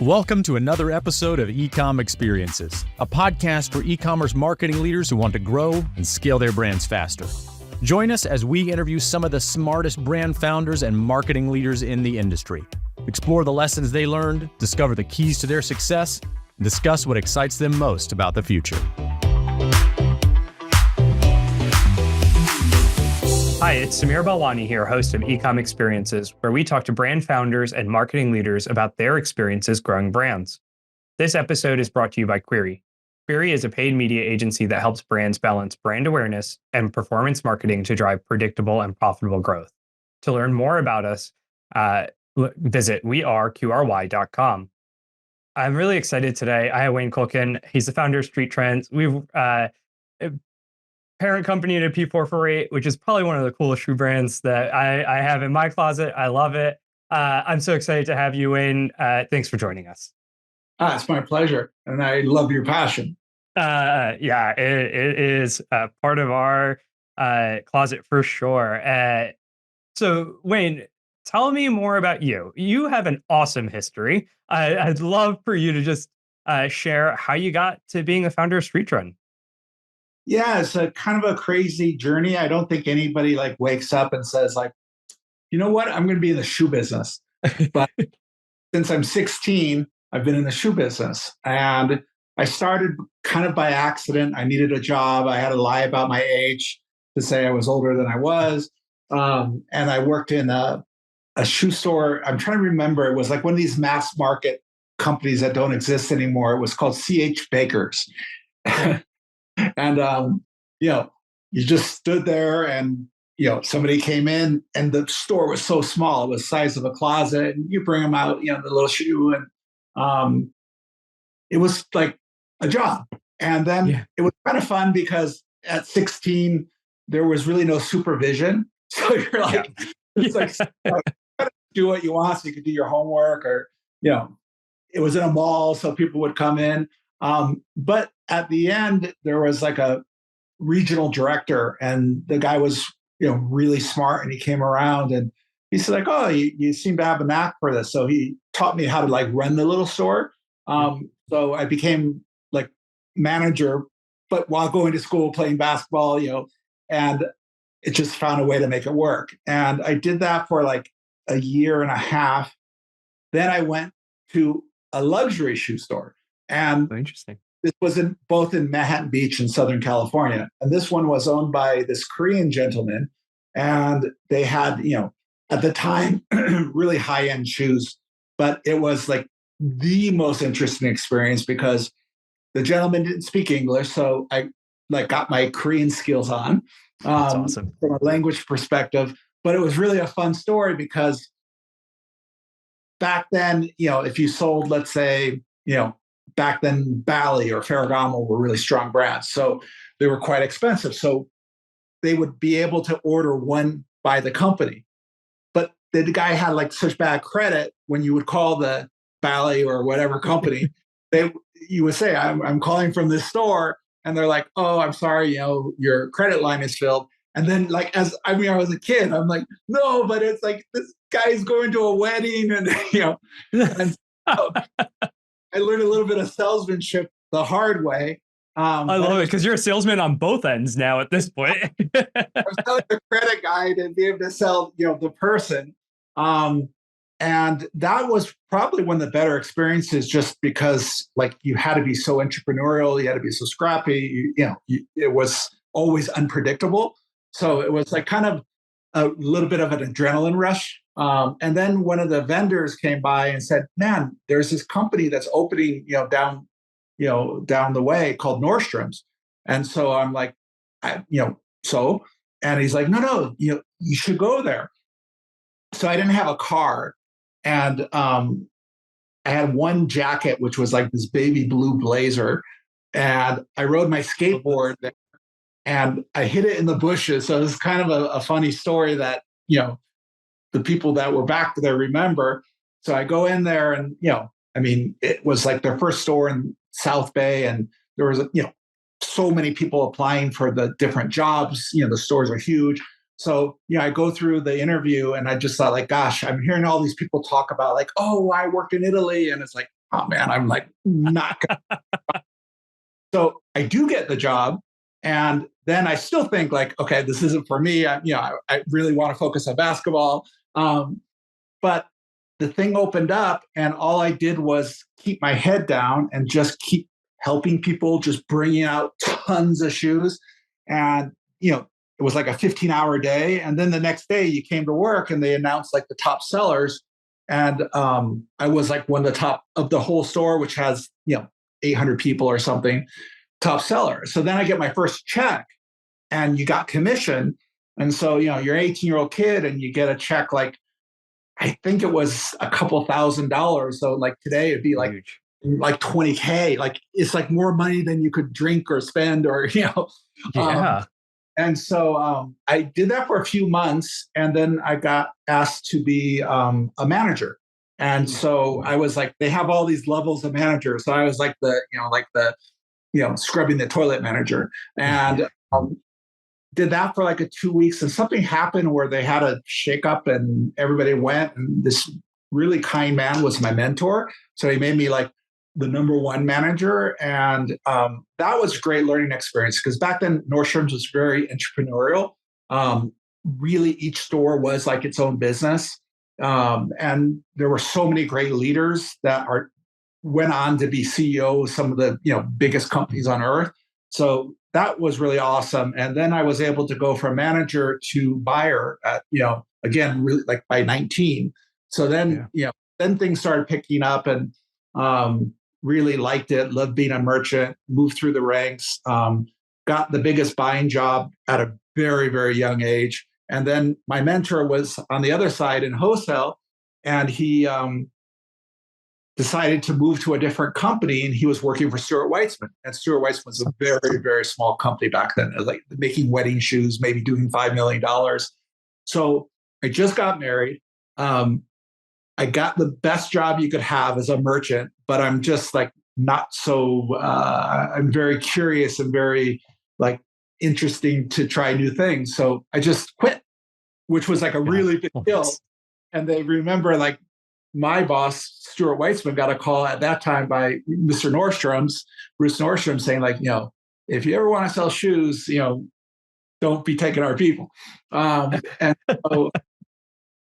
Welcome to another episode of eCom Experiences, a podcast for e-commerce marketing leaders who want to grow and scale their brands faster. Join us as we interview some of the smartest brand founders and marketing leaders in the industry. Explore the lessons they learned, discover the keys to their success, and discuss what excites them most about the future. Hi, it's Samir Balwani here, host of eCom Experiences, where we talk to brand founders and marketing leaders about their experiences growing brands. This episode is brought to you by Query. Query is a paid media agency that helps brands balance brand awareness and performance marketing to drive predictable and profitable growth. To learn more about us, visit weareqry.com. I'm really excited today. I have Wayne Kulkin. He's the founder of StreetTrend. We've parent company at P448, which is probably one of the coolest shoe brands that I have in my closet. I love it. I'm so excited to have you, Wayne. Thanks for joining us. It's my pleasure. And I love your passion. Yeah, it is part of our closet for sure. So, Wayne, tell me more about you. You have an awesome history. I'd love for you to just share how you got to being a founder of StreetTrend. Yeah, it's a kind of a crazy journey. I don't think anybody wakes up and says you know what, I'm going to be in the shoe business. But since I'm 16, I've been in the shoe business. And I started kind of by accident. I needed a job. I had to lie about my age to say I was older than I was. And I worked in a shoe store. I'm trying to remember. It was like one of these mass market companies that don't exist anymore. It was called CH Bakers. And, you just stood there and, somebody came in and the store was so small. It was the size of a closet and you bring them out, the little shoe. And it was like a job. And then It was kind of fun because at 16, there was really no supervision. So you're do what you want. So you could do your homework or, it was in a mall. So people would come in. But at the end, there was a regional director and the guy was, really smart and he came around and he said oh, you seem to have a knack for this. So he taught me how to run the little store. So I became manager, but while going to school, playing basketball, and it just found a way to make it work. And I did that for a year and a half. Then I went to a luxury shoe store. And interesting. This was both in Manhattan Beach in Southern California. And this one was owned by this Korean gentleman. And they had, at the time, really high-end shoes. But it was the most interesting experience because the gentleman didn't speak English. So I got my Korean skills on. That's awesome. From a language perspective. But it was really a fun story because back then, if you sold, let's say, back then Bally or Ferragamo were really strong brands. So they were quite expensive. So they would be able to order one by the company. But the guy had such bad credit when you would call the Bally or whatever company, you would say, I'm calling from this store. And they're like, oh, I'm sorry, your credit line is filled. And then I was a kid, I'm like, no, but it's this guy's going to a wedding and, and so, I learned a little bit of salesmanship the hard way. I love it because you're a salesman on both ends now at this point. I was telling the credit guy to be able to sell, the person. And that was probably one of the better experiences just because you had to be so entrepreneurial. You had to be so scrappy. It was always unpredictable. So it was kind of a little bit of an adrenaline rush. And then one of the vendors came by and said, man, there's this company that's opening, down the way called Nordstrom's. And so I'm like, and he's like, no, you should go there. So I didn't have a car. And I had one jacket, which was this baby blue blazer. And I rode my skateboard there and I hit it in the bushes. So it's kind of a funny story that, the people that were back there remember. So I go in there and, it was their first store in South Bay. And there was, so many people applying for the different jobs. The stores are huge. So, I go through the interview and I just thought gosh, I'm hearing all these people talk about oh, I worked in Italy. And it's oh man, I'm like not gonna. So I do get the job. And then I still think like, okay, this isn't for me. I really want to focus on basketball. But the thing opened up, and all I did was keep my head down and just keep helping people, just bringing out tons of shoes. And, it was like a 15-hour day. And then the next day you came to work and they announced like the top sellers. And I was like one of the top of the whole store, which has, 800 people or something, top seller. So then I get my first check and you got commission. And so, you're an 18-year-old kid and you get a check like, I think it was a couple $1,000s. So like today it'd be like, Huge. like 20K. Like it's like more money than you could drink or spend or, Yeah. And so I did that for a few months, and then I got asked to be a manager. And so I was like, they have all these levels of managers. So I was like scrubbing the toilet manager, and did that for like 2 weeks. And something happened where they had a shakeup, and everybody went. And this really kind man was my mentor, so he made me like the number one manager. And that was a great learning experience because back then Nordstrom's was very entrepreneurial. Really, each store was like its own business. And there were so many great leaders that went on to be CEO of some of the biggest companies on earth. So that was really awesome. And then I was able to go from manager to buyer at, again, really like by 19. So then, then things started picking up, and really liked it, loved being a merchant, moved through the ranks, got the biggest buying job at a very, very young age. And then my mentor was on the other side in wholesale, and he decided to move to a different company, and he was working for Stuart Weitzman. And Stuart Weitzman was a very, very small company back then, like making wedding shoes, maybe doing $5 million. So I just got married. I got the best job you could have as a merchant, but I'm just like not so, I'm very curious and very like interesting to try new things. So I just quit, which was like a really big deal. And they remember like my boss, Stuart Weitzman, got a call at that time by Mr. Bruce Nordstrom, saying like, if you ever want to sell shoes, don't be taking our people. And so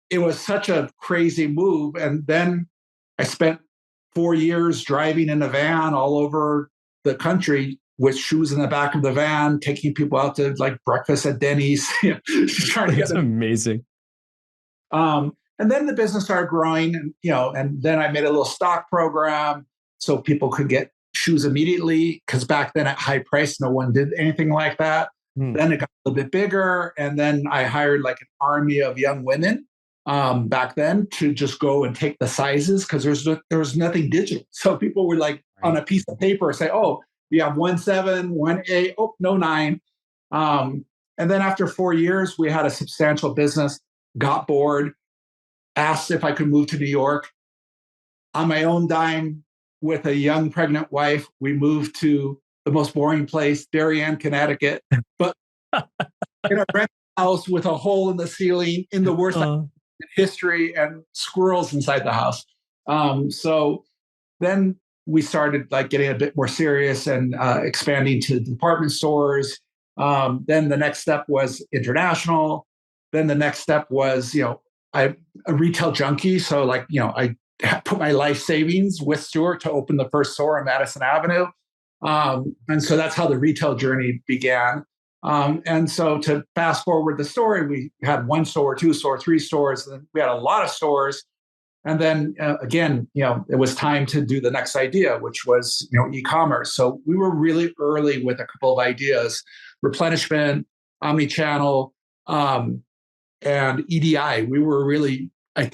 it was such a crazy move. And then I spent 4 years driving in a van all over the country with shoes in the back of the van, taking people out to like breakfast at Denny's. Trying to get them. Amazing. And then the business started growing, and and then I made a little stock program so people could get shoes immediately. Because back then at high price, no one did anything like that. Then it got a little bit bigger, and then I hired like an army of young women back then to just go and take the sizes because there was nothing digital. So people would like on a piece of paper say, "Oh, you have 1.7, 1.8, oh no 9." And then after 4 years, we had a substantial business. Got bored, asked if I could move to New York. On my own dime, with a young pregnant wife, we moved to the most boring place, Darien, Connecticut, but in a rental house with a hole in the ceiling in the worst history and squirrels inside the house. So then we started like getting a bit more serious and expanding to department stores. Then the next step was international. Then the next step was, I'm a retail junkie. So like, I put my life savings with Stuart to open the first store on Madison Avenue. And so that's how the retail journey began. And so to fast forward the story, we had 1 store, 2 stores, 3 stores, and we had a lot of stores. And then again, it was time to do the next idea, which was, e-commerce. So we were really early with a couple of ideas: replenishment, omni-channel, and EDI. We were really, I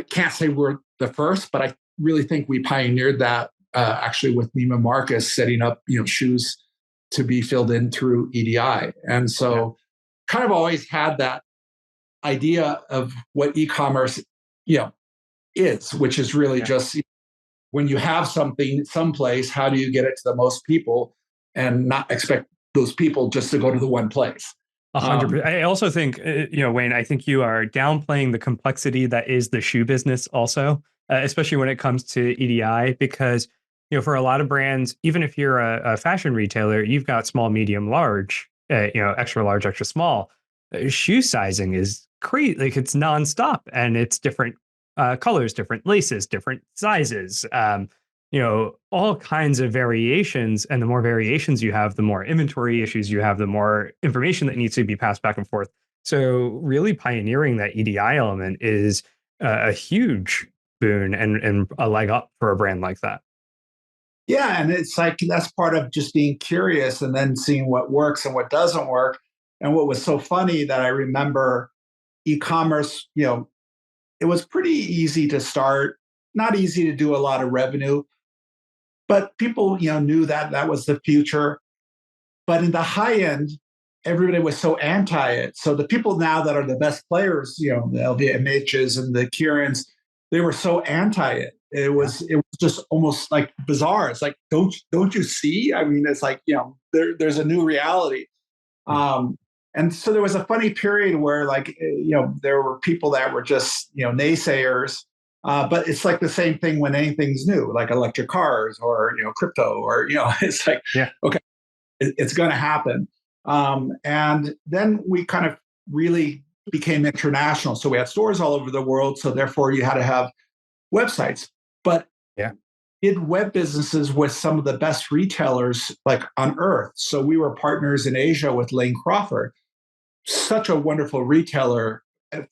can't say we're the first, but I really think we pioneered that actually with Neiman Marcus setting up, shoes to be filled in through EDI. And so kind of always had that idea of what e-commerce, is, which is really just when you have something someplace, how do you get it to the most people and not expect those people just to go to the one place? 100%. I also think, Wayne, I think you are downplaying the complexity that is the shoe business also. especially when it comes to EDI, because for a lot of brands, even if you're a fashion retailer, you've got small, medium, large, extra large, extra small. Shoe sizing is crazy. Like it's nonstop, and it's different colors, different laces, different sizes. All kinds of variations. And the more variations you have, the more inventory issues you have, the more information that needs to be passed back and forth. So really pioneering that EDI element is a huge boon and a leg up for a brand like that. Yeah, and it's like that's part of just being curious and then seeing what works and what doesn't work. And what was so funny that I remember e-commerce, it was pretty easy to start, not easy to do a lot of revenue, but people, knew that that was the future. But in the high end, everybody was so anti it. So the people now that are the best players, the LVMHs and the Kierans, they were so anti it. It was just almost like bizarre. It's like, don't you see? I mean, it's like, there's a new reality. And so there was a funny period where there were people that were just, naysayers. But it's like the same thing when anything's new, like electric cars or, crypto or, it's like, Yeah. okay, it's going to happen. And then we kind of really became international. So we had stores all over the world. So therefore you had to have websites, but Yeah. did web businesses with some of the best retailers like on earth. So we were partners in Asia with Lane Crawford, such a wonderful retailer,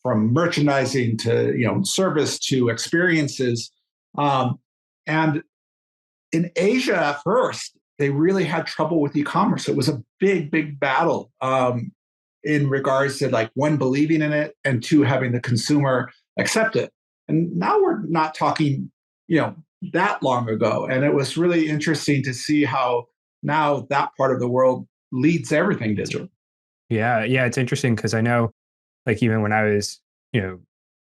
from merchandising to service to experiences. And in Asia at first, they really had trouble with e-commerce. It was a big battle in regards to like one, believing in it, and two, having the consumer accept it. And now we're not talking, that long ago. And it was really interesting to see how now that part of the world leads everything digital. Yeah. It's interesting because I know, like, even when I was,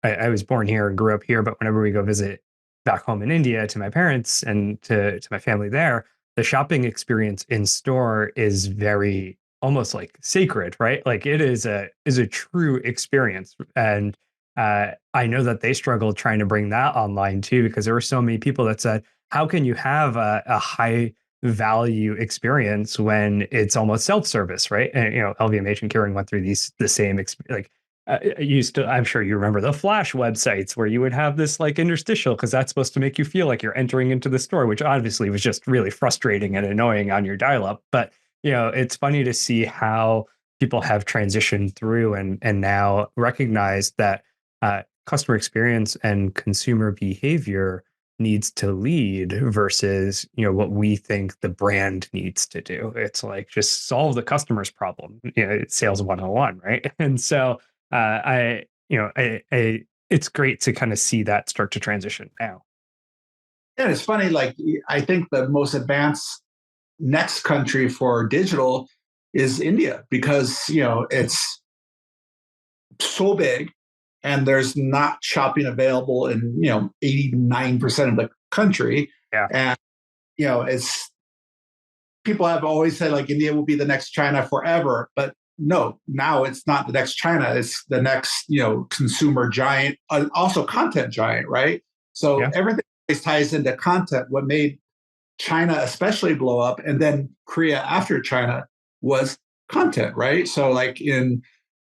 I was born here and grew up here, but whenever we go visit back home in India to my parents and to my family there, the shopping experience in store is very almost like sacred, right? Like it is a true experience. And I know that they struggled trying to bring that online too, because there were so many people that said, how can you have a high value experience when it's almost self-service, right? And LVMH and Kering went through the same I'm sure you remember the Flash websites where you would have this like interstitial because that's supposed to make you feel like you're entering into the store, which obviously was just really frustrating and annoying on your dial-up. But it's funny to see how people have transitioned through and now recognize that customer experience and consumer behavior needs to lead versus what we think the brand needs to do. It's like just solve the customer's problem. It's sales 101, right? And so it's great to kind of see that start to transition now. And it's funny, like I think the most advanced next country for digital is India because it's so big and there's not shopping available in 89% of the country. Yeah. And it's people have always said like India will be the next China forever, but no, now it's not the next China. It's the next, consumer giant, also content giant, right? So Yeah. everything always ties into content. What made China especially blow up, and then Korea after China, was content, right? So like in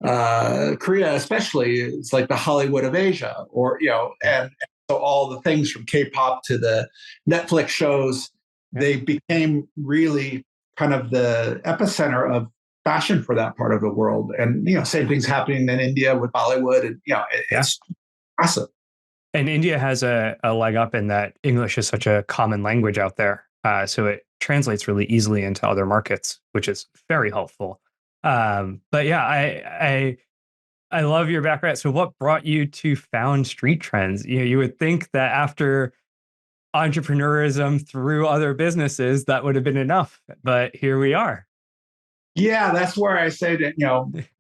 Korea especially, it's like the Hollywood of Asia, or and so all the things from K-pop to the Netflix shows, they became really kind of the epicenter of fashion for that part of the world. And same things happening in India with Bollywood, and it's awesome. And India has a leg up in that English is such a common language out there. So it translates really easily into other markets, which is very helpful. But yeah, I love your background. So what brought you to found StreetTrends? You would think that after entrepreneurism through other businesses, that would have been enough. But here we are. Yeah, that's where I say that,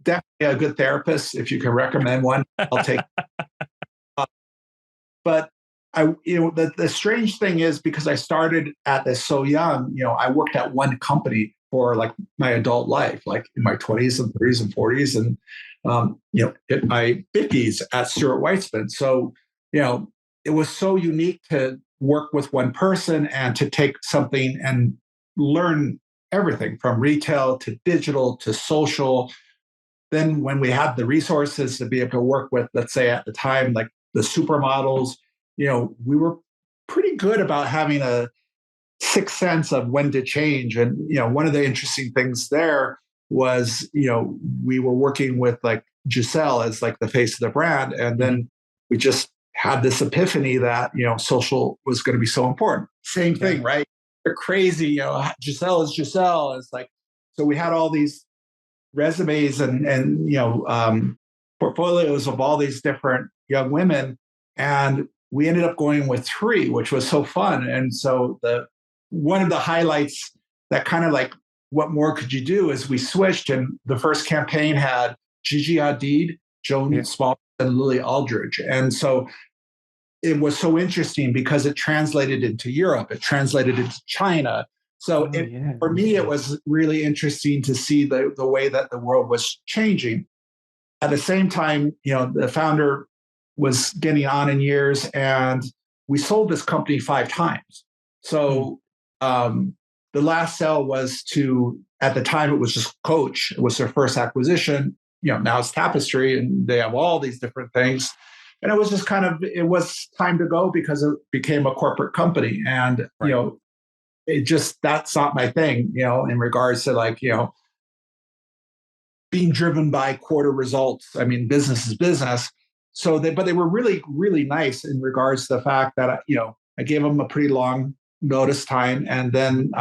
definitely a good therapist. If you can recommend one, I'll take it. But the strange thing is because I started at this so young, I worked at one company for like my adult life, like in my 20s and 30s and 40s, and in my 50s at Stuart Weitzman. So, it was so unique to work with one person and to take something and learn everything from retail to digital to social. Then when we had the resources to be able to work with, let's say at the time, like the supermodels, we were pretty good about having a sixth sense of when to change. And, one of the interesting things there was, we were working with like Giselle as like the face of the brand. And then we just had this epiphany that, social was going to be so important. Same thing, right? They're crazy, Giselle is Giselle. It's like, so we had all these resumes and portfolios of all these different young women. And we ended up going with three, which was so fun. And so one of the highlights that kind of like, what more could you do, is we switched, and the first campaign had Gigi Hadid, Joan Small, and Lily Aldridge. And so it was so interesting because it translated into Europe, it translated into China. So for me, it was really interesting to see the way that the world was changing. At the same time, the founder was getting on in years, and we sold this company 5 times. So the last sale was to, at the time, it was just Coach. It was their first acquisition. Now it's Tapestry, and they have all these different things. And it was just it was time to go because it became a corporate company. And, that's not my thing, in regards to like, being driven by quarter results. I mean, business is business. So but they were really, really nice in regards to the fact that, I gave them a pretty long notice time. And then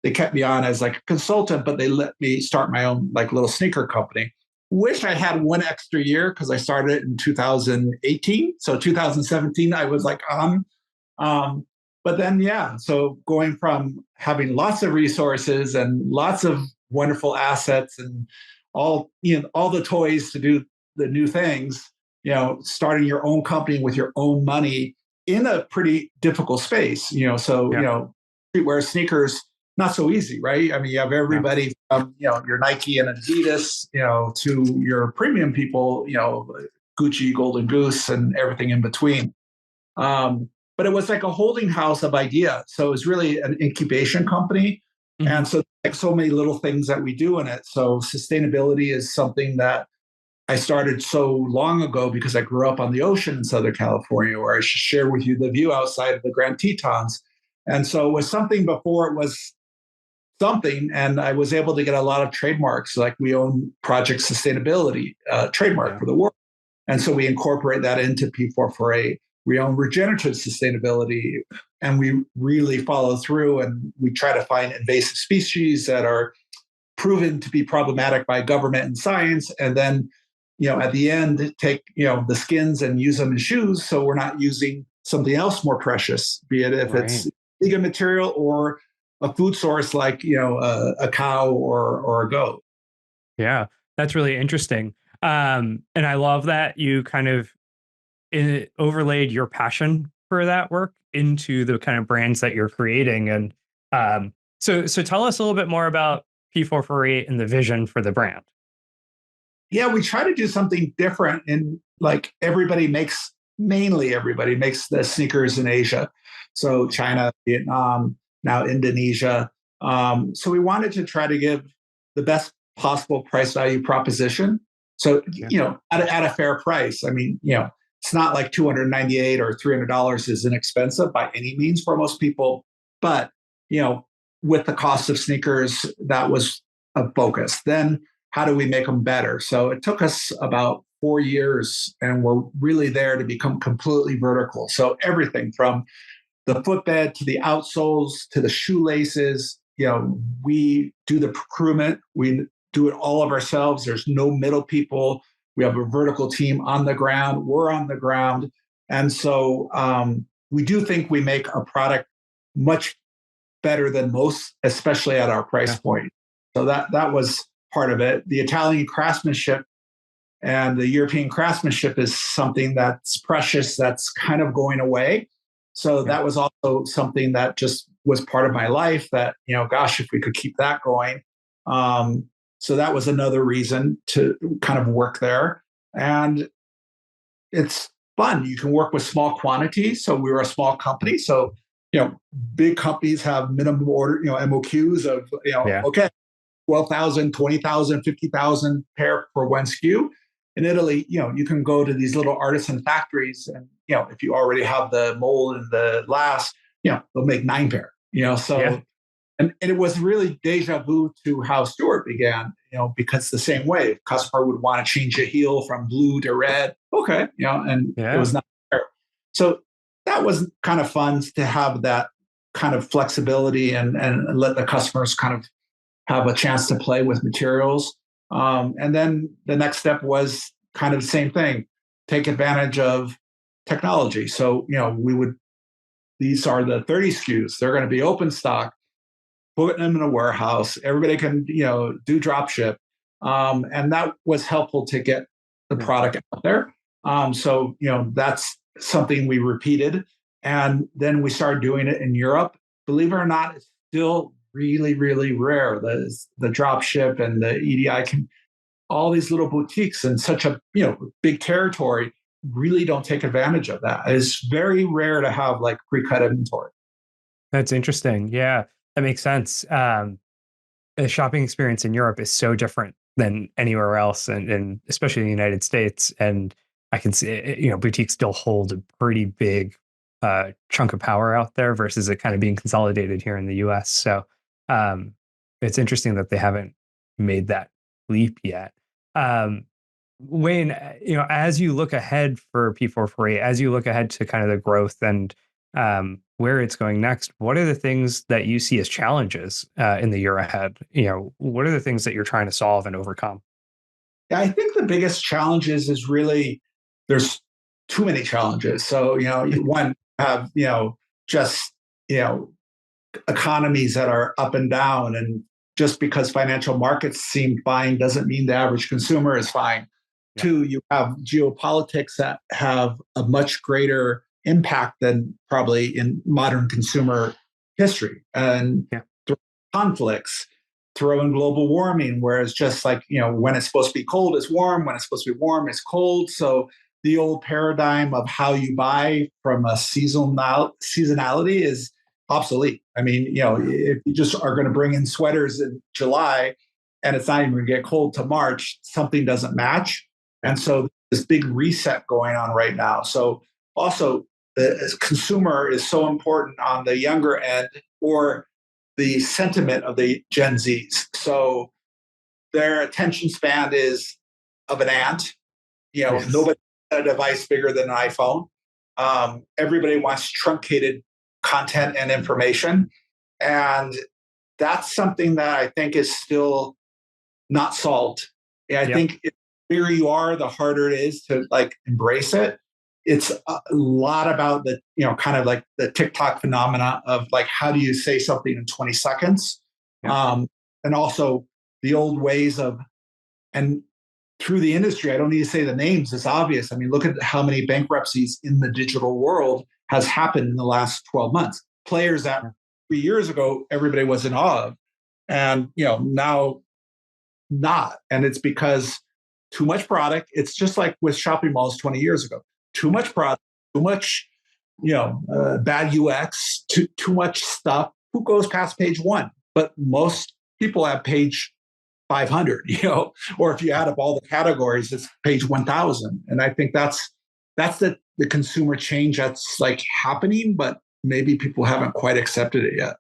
they kept me on as like a consultant, but they let me start my own like little sneaker company. Wish I had one extra year because I started it in 2018. So 2017, I was like on. But then, so going from having lots of resources and lots of wonderful assets and all the toys to do the new things, starting your own company with your own money in a pretty difficult space, streetwear sneakers, not so easy, right? I mean, you have everybody from, your Nike and Adidas, to your premium people, Gucci, Golden Goose, and everything in between. But it was like a holding house of ideas. So it was really an incubation company. And so like so many little things that we do in it. So sustainability is something that I started so long ago because I grew up on the ocean in Southern California, where I should share with you the view outside of the Grand Tetons. And so it was something before it was something, and I was able to get a lot of trademarks. Like we own Project Sustainability trademark for the world. And so we incorporate that into P448. We own Regenerative Sustainability, and we really follow through, and we try to find invasive species that are proven to be problematic by government and science. And then, at the end, take, the skins and use them in shoes. So we're not using something else more precious, be it if it's vegan material or a food source like, a cow or a goat. Yeah, that's really interesting. And I love that you kind of overlaid your passion for that work into the kind of brands that you're creating. And so tell us a little bit more about P448 and the vision for the brand. Yeah, we try to do something different. And like mainly everybody makes the sneakers in Asia. So China, Vietnam, now Indonesia. So we wanted to try to give the best possible price value proposition. So, at a fair price. I mean, it's not like $298 or $300 is inexpensive by any means for most people. But, with the cost of sneakers, that was a focus. Then how do we make them better? So it took us about 4 years, and we're really there to become completely vertical. So everything from the footbed to the outsoles to the shoelaces, we do the procurement. We do it all of ourselves. There's no middle people. We have a vertical team on the ground. We're on the ground. And so we do think we make a product much better than most, especially at our price point. So that was part of it. The Italian craftsmanship and the European craftsmanship is something that's precious, that's kind of going away. So that was also something that just was part of my life that, gosh, if we could keep that going. So that was another reason to kind of work there. And it's fun. You can work with small quantities. So we were a small company. So, big companies have minimum order, MOQs of, Yeah. okay, 12,000, 20,000, 50,000 pair for one SKU. In Italy, you can go to these little artisan factories and, if you already have the mold and the glass, they'll make 9 pair, so. Yeah. And it was really deja vu to how Stuart began, because the same way, if customer would want to change a heel from blue to red, okay, and it Yeah. was not there. So that was kind of fun to have that kind of flexibility and let the customers kind of have a chance to play with materials. And then the next step was kind of the same thing, take advantage of technology. So, these are the 30 SKUs, they're going to be open stock, putting them in a warehouse. Everybody can, do drop ship. And that was helpful to get the product out there. So, that's something we repeated. And then we started doing it in Europe. Believe it or not, it's still really, really rare. The drop ship and the EDI all these little boutiques in such a, big territory really don't take advantage of that. It's very rare to have like pre-cut inventory. That's interesting. Yeah, that makes sense. The shopping experience in Europe is so different than anywhere else, and especially in the United States. And I can see, boutiques still hold a pretty big chunk of power out there versus it kind of being consolidated here in the US. So um, it's interesting that they haven't made that leap yet. Um, Wayne, as you look ahead for P448, as you look ahead to kind of the growth and where it's going next, what are the things that you see as challenges in the year ahead? What are the things that you're trying to solve and overcome? Yeah, I think the biggest challenges is really there's too many challenges. So, one have, just, economies that are up and down. And just because financial markets seem fine doesn't mean the average consumer is fine. Yeah. Two, you have geopolitics that have a much greater impact than probably in modern consumer history. And Yeah. conflicts, throw in global warming, whereas just like, when it's supposed to be cold, it's warm. When it's supposed to be warm, it's cold. So the old paradigm of how you buy from a seasonality is obsolete. I mean, if you just are going to bring in sweaters in July and it's not even going to get cold to March, something doesn't match. And so this big reset going on right now. So also the consumer is so important on the younger end, or the sentiment of the Gen Zs. So their attention span is of an ant. Yes. Nobody has a device bigger than an iPhone. Everybody wants truncated content and information. And that's something that I think is still not solved. I think the bigger you are, the harder it is to like embrace it. It's a lot about the, kind of like the TikTok phenomena of like, how do you say something in 20 seconds? And also the old ways of, and through the industry, I don't need to say the names, it's obvious. I mean, look at how many bankruptcies in the digital world has happened in the last 12 months. Players that 3 years ago, everybody was in awe of. And, now not. And it's because too much product. It's just like with shopping malls 20 years ago. Too much product, too much, bad UX, too much stuff. Who goes past page 1? But most people have page 500, or if you add up all the categories, it's page 1,000. And I think that's the consumer change that's like happening, but maybe people haven't quite accepted it yet.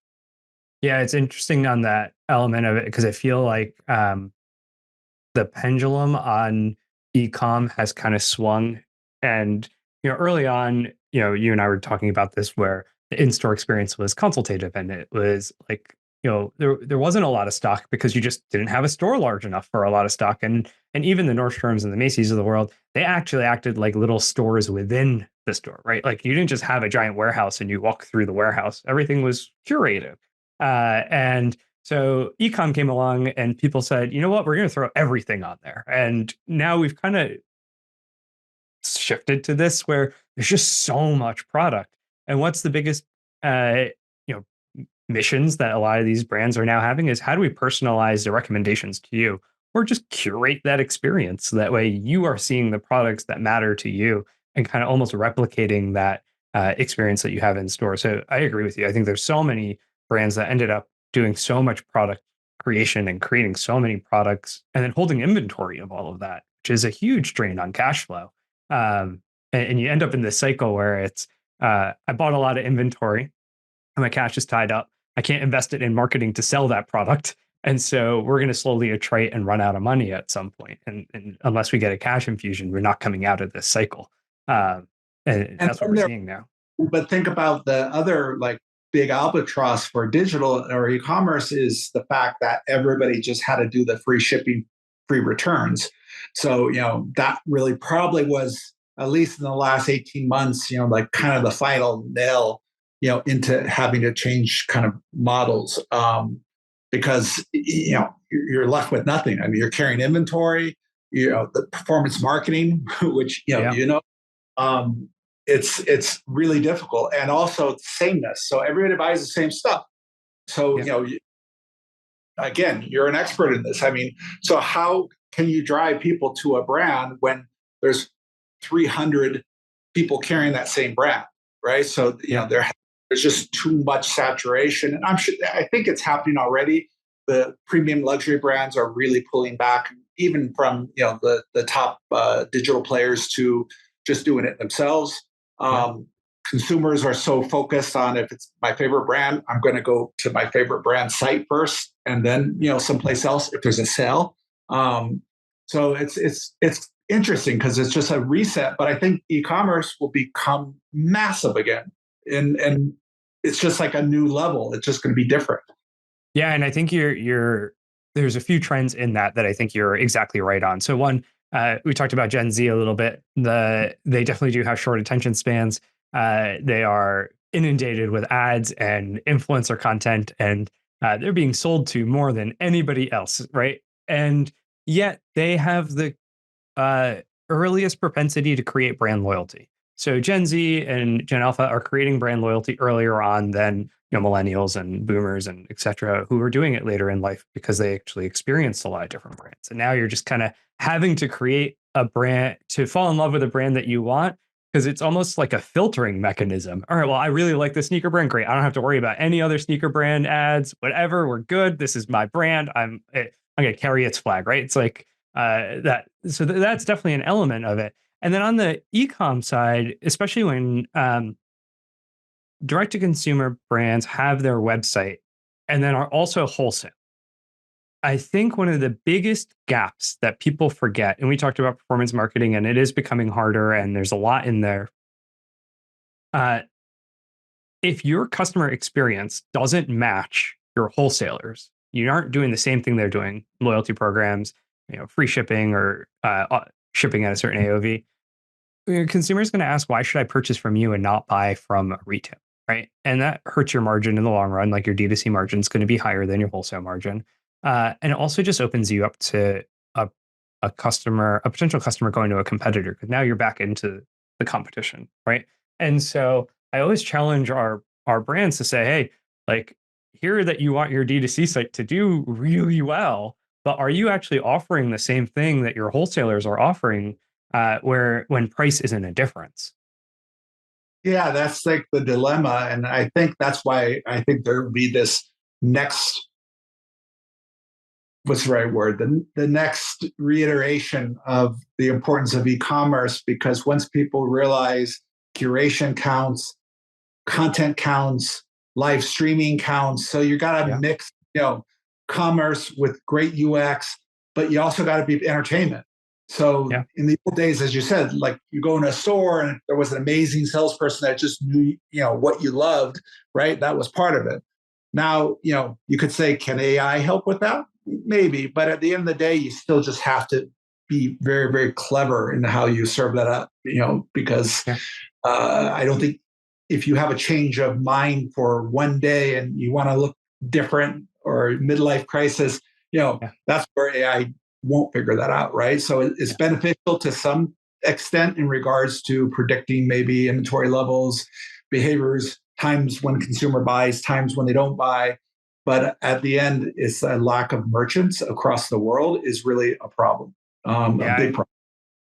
Yeah, it's interesting on that element of it because I feel like the pendulum on e-com has kind of swung. And, early on, you and I were talking about this where the in-store experience was consultative and it was like, there wasn't a lot of stock because you just didn't have a store large enough for a lot of stock. And even the Nordstroms and the Macy's of the world, they actually acted like little stores within the store, right? Like you didn't just have a giant warehouse and you walk through the warehouse. Everything was curated. And so ecom came along and people said, you know what, we're going to throw everything on there. And now we've kind of shifted to this where there's just so much product. And what's the biggest, missions that a lot of these brands are now having is how do we personalize the recommendations to you or just curate that experience? So that way you are seeing the products that matter to you. and kind of almost replicating that experience that you have in store. So I agree with you. I think there's so many brands that ended up doing so much product creation and creating so many products and then holding inventory of all of that, which is a huge drain on cash flow. And you end up in this cycle where it's, I bought a lot of inventory and my cash is tied up. I can't invest it in marketing to sell that product. And so we're going to slowly attrite and run out of money at some point. And unless we get a cash infusion, we're not coming out of this cycle. And And that's what we're seeing now. but think about the other like big albatross for digital or e-commerce is the fact that everybody just had to do the free shipping, free returns. So, that really probably was, at least in the last 18 months, like kind of the final nail, into having to change kind of models. Because, you're left with nothing. I mean, you're carrying inventory, the performance marketing, which, um, it's really difficult, and also sameness. So everybody buys the same stuff. So again, you're an expert in this. I mean, so how can you drive people to a brand when there's 300 people carrying that same brand, right? So there's just too much saturation, and I think it's happening already. The premium luxury brands are really pulling back, even from the top digital players to just doing it themselves. Consumers are so focused on, if it's my favorite brand, I'm going to go to my favorite brand site first, and then someplace else if there's a sale. So it's interesting because it's just a reset. But I think e-commerce will become massive again, and it's just like a new level. It's just going to be different. Yeah, and I think there's a few trends in that I think you're exactly right on. So one, we talked about Gen Z a little bit. They definitely do have short attention spans. They are inundated with ads and influencer content, and they're being sold to more than anybody else, right? And yet they have the earliest propensity to create brand loyalty. So Gen Z and Gen Alpha are creating brand loyalty earlier on than millennials and boomers and et cetera, who are doing it later in life because they actually experienced a lot of different brands. And now you're just kind of having to create a brand to fall in love with a brand that you want, because it's almost like a filtering mechanism. All right, well, I really like the sneaker brand. Great. I don't have to worry about any other sneaker brand ads, whatever. We're good. This is my brand. I'm going to carry its flag, right? It's like that. So that's definitely an element of it. And then on the e-com side, especially when direct-to-consumer brands have their website and then are also wholesale, I think one of the biggest gaps that people forget, and we talked about performance marketing, and it is becoming harder, and there's a lot in there. If your customer experience doesn't match your wholesalers, you aren't doing the same thing they're doing, loyalty programs, free shipping or shipping at a certain AOV, your consumer is going to ask, why should I purchase from you and not buy from retail, right? And that hurts your margin in the long run. Like your D2C margin is going to be higher than your wholesale margin. And it also just opens you up to a potential customer going to a competitor, because now you're back into the competition, right? And so I always challenge our brands to say, hey, like, here that you want your D2C site to do really well, but are you actually offering the same thing that your wholesalers are offering, when price isn't a difference? Yeah, that's like the dilemma. And I think that's why I think there will be this next, what's the right word? The next reiteration of the importance of e-commerce, because once people realize curation counts, content counts, live streaming counts. So you got to mix, commerce with great UX, but you also got to be entertainment. So in the old days, as you said, like you go in a store and there was an amazing salesperson that just knew, what you loved, right? That was part of it. Now, you could say, can AI help with that? Maybe, but at the end of the day, you still just have to be very, very clever in how you serve that up, because I don't think if you have a change of mind for one day and you want to look different or midlife crisis, that's where AI won't figure that out, right? So it's beneficial to some extent in regards to predicting maybe inventory levels, behaviors, times when consumer buys, times when they don't buy. But at the end, it's a lack of merchants across the world is really a problem, a big problem.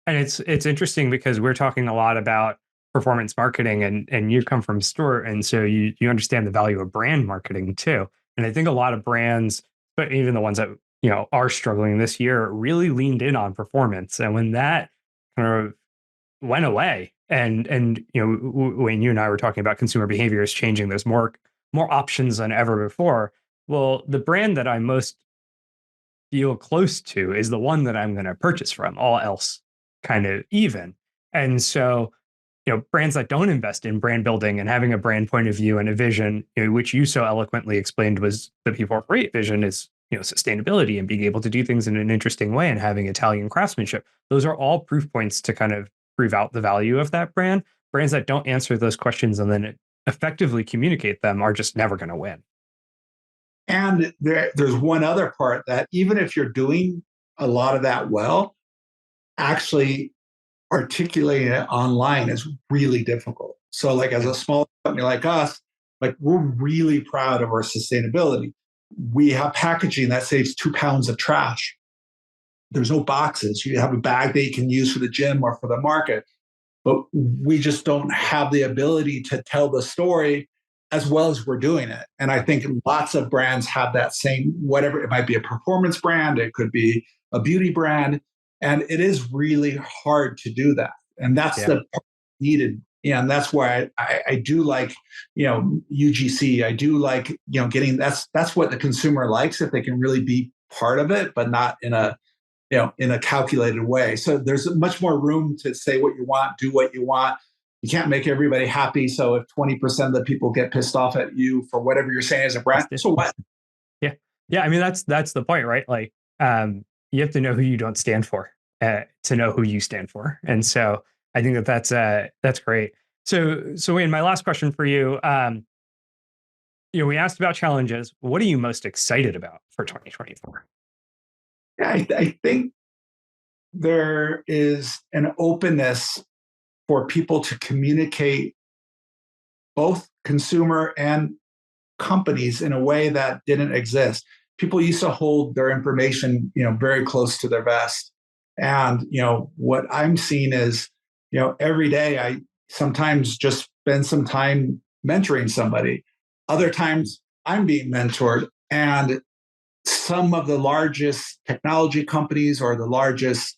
And it's interesting because we're talking a lot about performance marketing, and you come from Stuart, and so you understand the value of brand marketing too. And I think a lot of brands, but even the ones that are struggling this year, really leaned in on performance. And when that kind of went away, and when you and I were talking about consumer behavior is changing, there's more options than ever before. Well, the brand that I most feel close to is the one that I'm going to purchase from, all else kind of even. And so, brands that don't invest in brand building and having a brand point of view and a vision, which you so eloquently explained was the P448 vision, is sustainability and being able to do things in an interesting way and having Italian craftsmanship. Those are all proof points to kind of prove out the value of that brand. Brands that don't answer those questions and then effectively communicate them are just never going to win. And there's one other part that even if you're doing a lot of that well, actually articulating it online is really difficult. So like as a small company like us, like we're really proud of our sustainability. We have packaging that saves 2 pounds of trash. There's no boxes. You have a bag that you can use for the gym or for the market. But we just don't have the ability to tell the story as well as we're doing it. And I think lots of brands have that same, whatever, it might be a performance brand, it could be a beauty brand. And it is really hard to do that. And that's the part needed. And that's why I do like, UGC. I do like, getting that's what the consumer likes, if they can really be part of it, but not in a calculated way. So there's much more room to say what you want, do what you want. You can't make everybody happy. So if 20% of the people get pissed off at you for whatever you're saying as a brand, so what? Yeah. Yeah. I mean, that's the point, right? Like, you have to know who you don't stand for to know who you stand for. And so I think that's great. So Wayne, my last question for you, we asked about challenges. What are you most excited about for 2024? I think there is an openness for people to communicate, both consumer and companies, in a way that didn't exist. People used to hold their information, very close to their vest. And, what I'm seeing is, every day I sometimes just spend some time mentoring somebody. Other times I'm being mentored. And some of the largest technology companies or the largest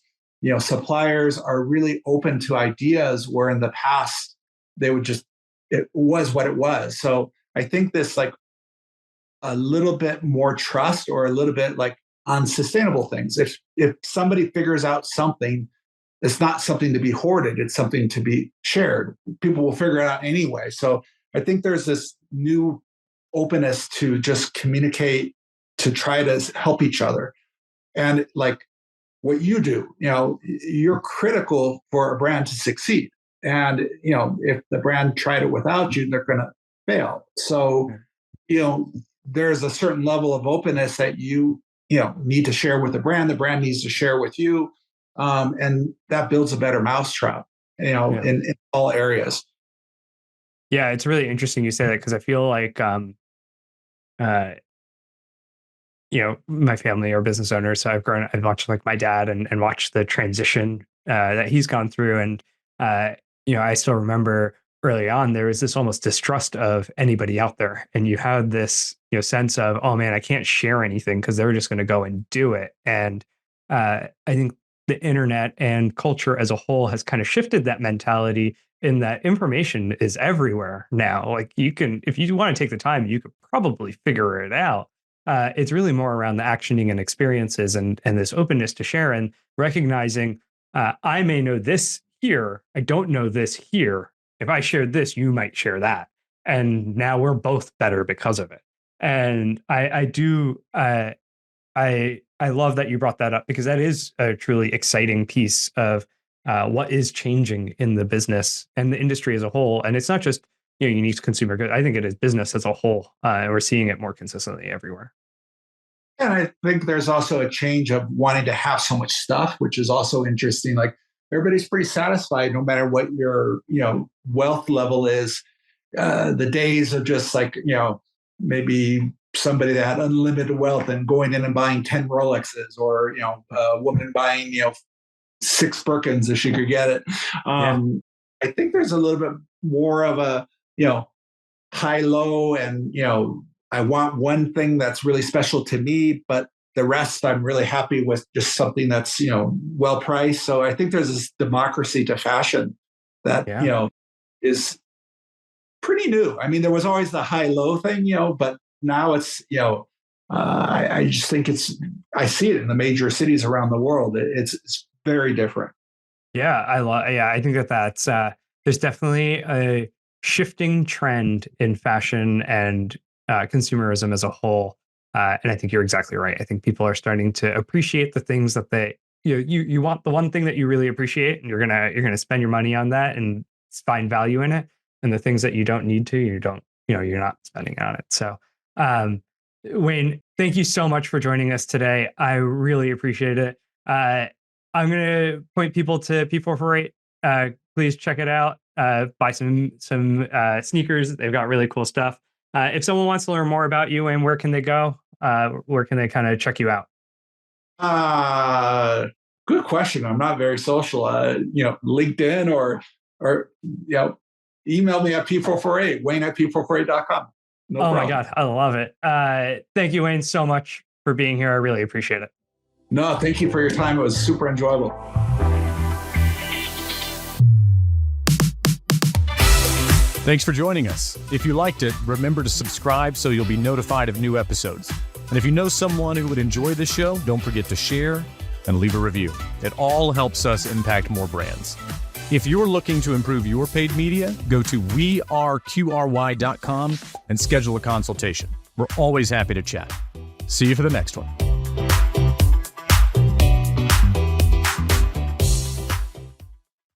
suppliers are really open to ideas, where in the past they would just, it was what it was. So I think this, like, a little bit more trust, or a little bit like on sustainable things. If somebody figures out something, it's not something to be hoarded, it's something to be shared. People will figure it out anyway. So I think there's this new openness to just communicate, to try to help each other. And like what you do, you're critical for a brand to succeed. And, if the brand tried it without you, they're going to fail. So, there's a certain level of openness that you need to share with the brand needs to share with you. And that builds a better mousetrap, in all areas. Yeah, it's really interesting you say that, because I feel like, my family are business owners. So I've watched like my dad and watched the transition that he's gone through. And, I still remember early on, there was this almost distrust of anybody out there. And you had this, sense of, oh man, I can't share anything because they're just going to go and do it. And I think the internet and culture as a whole has kind of shifted that mentality, in that information is everywhere now. Like, you can, if you want to take the time, you could probably figure it out. It's really more around the actioning and experiences, and this openness to share, and recognizing, I may know this here, I don't know this here. If I shared this, you might share that, and now we're both better because of it. And I love that you brought that up, because that is a truly exciting piece of what is changing in the business and the industry as a whole. And it's not just unique to consumer goods. I think it is business as a whole. And we're seeing it more consistently everywhere. And I think there's also a change of wanting to have so much stuff, which is also interesting. Like, everybody's pretty satisfied no matter what your wealth level is. The days of just like maybe somebody that had unlimited wealth and going in and buying 10 Rolexes, or a woman buying 6 Birkins if she could get it. I think there's a little bit more of a, high-low, and, I want one thing that's really special to me, but the rest I'm really happy with just something that's, well priced. So I think there's this democracy to fashion that, is pretty new. I mean, there was always the high-low thing, but now it's, I just think I see it in the major cities around the world. It's very different. Yeah, I think that's there's definitely a shifting trend in fashion and consumerism as a whole. And I think you're exactly right. I think people are starting to appreciate the things that you want the one thing that you really appreciate, and you're gonna spend your money on that and find value in it. And the things that you don't need to, you're not spending on it. So, Wayne, thank you so much for joining us today. I really appreciate it. I'm going to point people to P448. Please check it out. Buy some sneakers. They've got really cool stuff. If someone wants to learn more about you, and where can they go? Where can they kind of check you out? Good question. I'm not very social. LinkedIn or email me at P448, Wayne at P448.com. No problem. My God, I love it. Thank you, Wayne, so much for being here. I really appreciate it. No, thank you for your time. It was super enjoyable. Thanks for joining us. If you liked it, remember to subscribe so you'll be notified of new episodes. And if you know someone who would enjoy this show, don't forget to share and leave a review. It all helps us impact more brands. If you're looking to improve your paid media, go to weareqry.com and schedule a consultation. We're always happy to chat. See you for the next one.